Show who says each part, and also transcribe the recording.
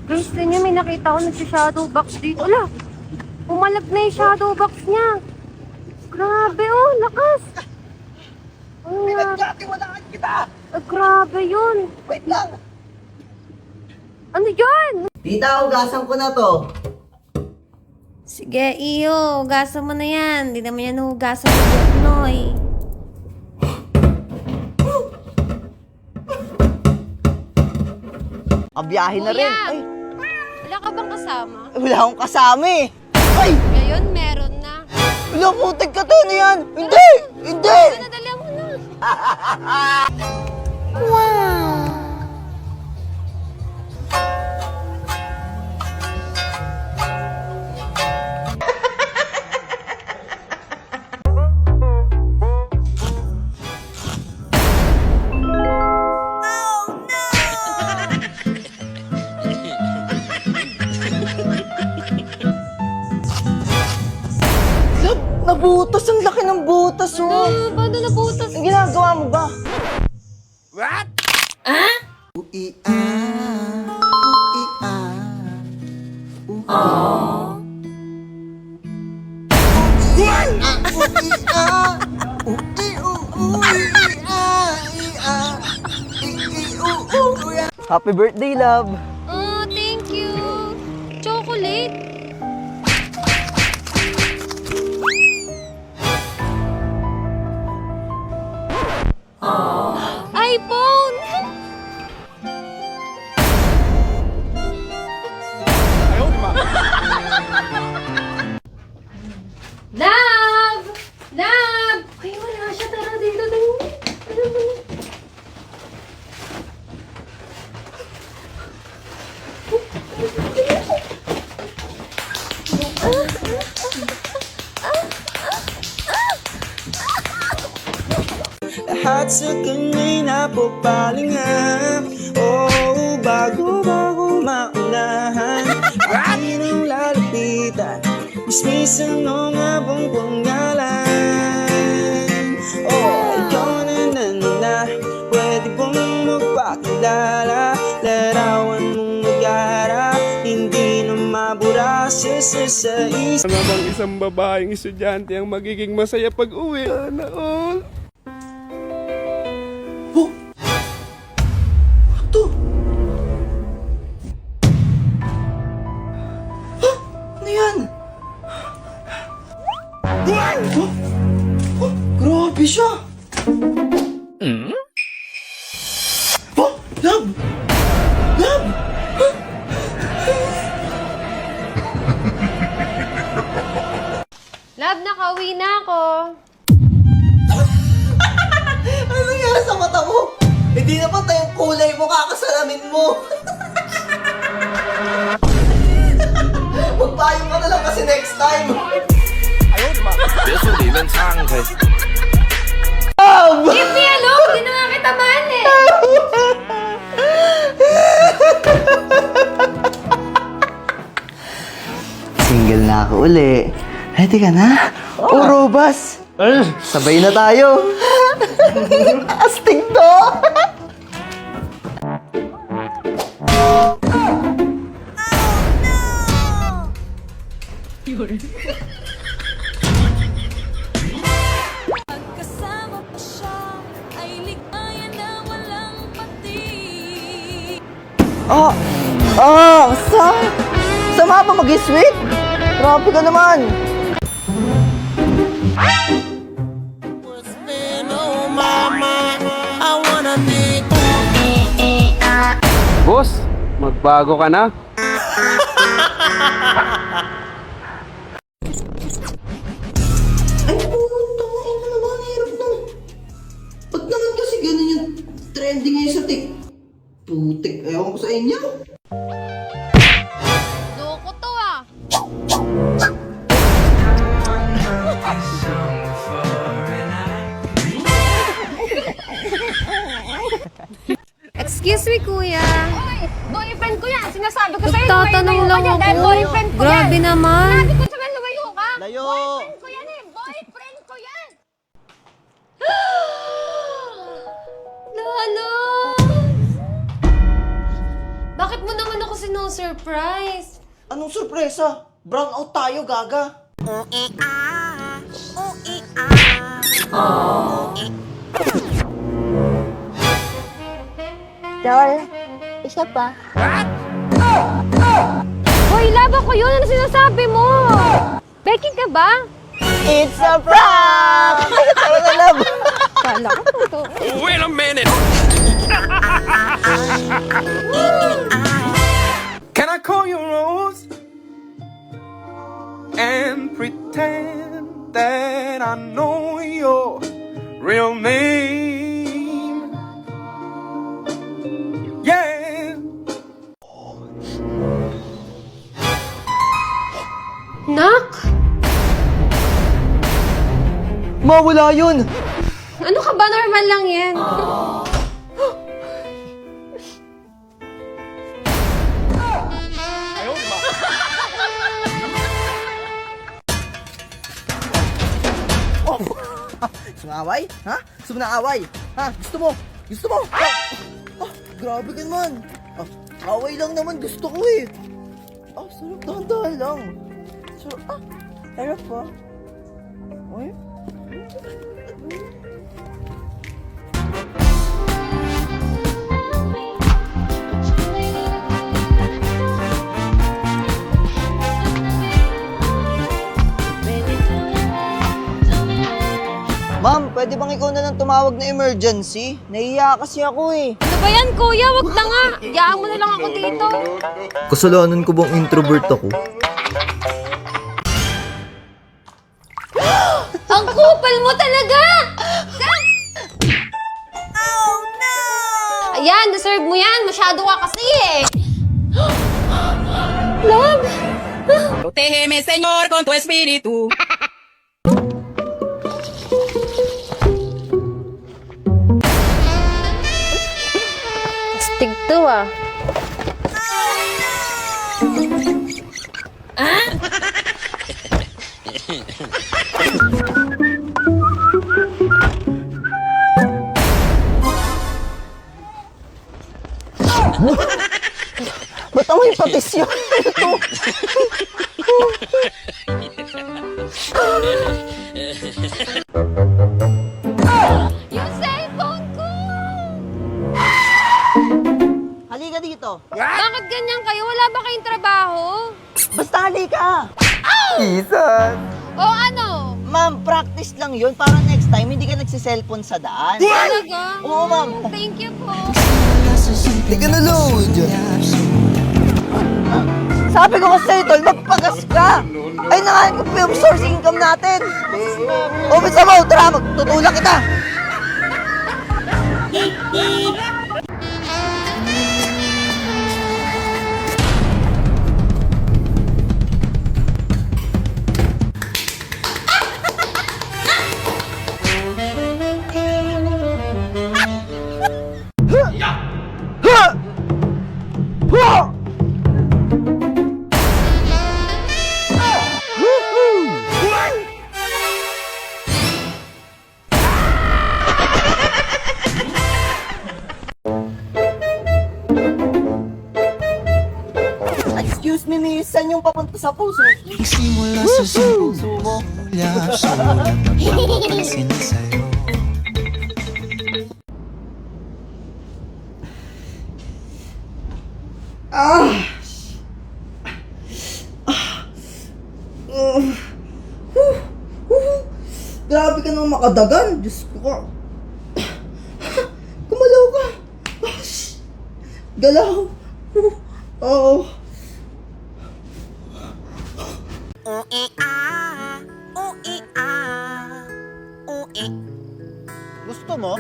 Speaker 1: Guys, niyo may nakita ko nag-shadow box dito. Ala, umalag na yung shadow box niya. Grabe oh, lakas.
Speaker 2: Tiwalaan kita!
Speaker 1: Grabe yun.
Speaker 2: Wait lang!
Speaker 1: Ano yan?
Speaker 2: Tita, ugasan ko na to.
Speaker 1: Sige, iyo. Hugasan mo na yan. Hindi naman yan hugasan mo yung Noy.
Speaker 2: Kabiyahe na rin.
Speaker 1: Kuya!
Speaker 2: Ay,
Speaker 1: Wala ka bang kasama?
Speaker 2: wala akong kasama eh. Ay!
Speaker 1: Ngayon, meron na.
Speaker 2: Wala, putik ka to na yan. Hindi! Hindi!
Speaker 1: Nadala mo na.
Speaker 2: Lab, nabutas. Ang laki ng butas, oh.
Speaker 1: Paano nabutas?
Speaker 2: Ang ginagawa mo ba? Happy birthday, love.
Speaker 1: Oh, thank you. Chocolate. iPhone. Love! Love! Ay, wala siya. Tara dito. Tara.
Speaker 3: Lahat sa kanya'y napapalingan. Oh, bago maunahan, akin ang lalapitan. Ismisan mo nga bang pangalan? Oh, ikaw na, pwede bang magpakilala? Larawan mong mag-ara, hindi na mabura sa isip.
Speaker 4: Ano bang isang babaeng estudyante ang magiging masaya pag-uwi? Sana all.
Speaker 3: Oh! Ito! Ah! Ano yan? Oh! Oh! Grabe siya! Oh! Love! Love!
Speaker 1: Love, nakauwi na ako.
Speaker 2: Ano nangyari sa mata mo? Hindi na pa tayong kulay mo, kakasalamin mo. Magpayong ka na lang kasi next time.
Speaker 5: 别墅里面唱开。
Speaker 1: Give me a look! Hindi na nga kita man eh.
Speaker 2: Single na ako uli. Ready ka na? Oh, Robas! Sabay na tayo. Astig to!
Speaker 6: Pagkasama pa siya ay ligaya na walang pati.
Speaker 2: Sama ba mag-sweet? Grabe ka naman.
Speaker 4: Boss, magbago ka na?
Speaker 2: Ay, putang ina na ba? Ang hirap nun. Ba't naman kasi ganun yung trending ngayon sa tik? Putik, ewan ko sa inyo.
Speaker 1: Loko to ah. Excuse me, kuya.
Speaker 7: Hoy, boyfriend ko yan. Sinasabi ko sa'yo,
Speaker 1: Nagtatanong
Speaker 7: lumayo
Speaker 1: lang
Speaker 7: ka dyan dahil
Speaker 1: ako.
Speaker 7: boyfriend ko
Speaker 1: Grabe
Speaker 7: yan.
Speaker 1: naman.
Speaker 7: Sinabi ko sa'yo, lumayo ka.
Speaker 2: Layo.
Speaker 7: Boyfriend ko yan eh. Boyfriend ko yan.
Speaker 1: Lolo! ako sino-surprise.
Speaker 3: Anong sorpresa? Brown out tayo, gaga.
Speaker 7: Dol, isa pa.
Speaker 1: Hoy, laba ko yun. Ano sinasabi mo? Becky ka ba?
Speaker 3: It's a prank! Tara na, love.
Speaker 1: Kala ko to.
Speaker 5: Wait a minute.
Speaker 4: Can I call you Rose? And pretend that I know your real name. Yeah.
Speaker 1: Nak?
Speaker 3: Mawala yun!
Speaker 1: Ano ka ba? Normal lang yan.
Speaker 3: Sumaway? Ha? Gusto mo na away? Ha? Gusto mo? Gusto mo? Grabe ka naman. Away lang naman gusto ko eh. Sarap, dahan-dahan lang. Sarap, sarap pa. Uy. Ma'am, pwede bang ikaw na lang tumawag na emergency? Nahiya kasi ako eh.
Speaker 1: Ano ba yan, kuya? Wag na nga. Iyaan mo na lang ako dito.
Speaker 2: Kasalanan ko bang introvert ako?
Speaker 1: Ang kupal mo talaga!
Speaker 3: Oh no!
Speaker 1: Ayan, deserve mo yan. Masyado ka kasi eh. Love!
Speaker 8: Protégeme, Señor, con tu espíritu.
Speaker 1: Stick to ah.
Speaker 3: Ba't amoy patis yun? Ito.
Speaker 1: Yung cellphone ko!
Speaker 3: Halika dito.
Speaker 1: Bakit ganyan kayo? Wala ba kayong trabaho?
Speaker 3: Basta halika. Isan.
Speaker 1: O ano?
Speaker 3: Ma'am, practice lang yun para next time hindi ka nagsiselfon sa daan.
Speaker 1: Talaga?
Speaker 3: Oo, ma'am.
Speaker 1: Thank you po.
Speaker 3: Hindi ka na load. Sabi ko kasi sa'yo, tol, magpagas ka. Ay, nakain ko film source income natin. O, bisa mo, tara, magtutulak kita. Excuse me, miss, saan yung papunta sa puso?
Speaker 9: Simula sa puso mo, sulat magpapapansin sa'yo.
Speaker 3: Grabe ka naman makadagan. Diyos ko ka. Kumalaw ka. Galaw. Oo. Gusto mo?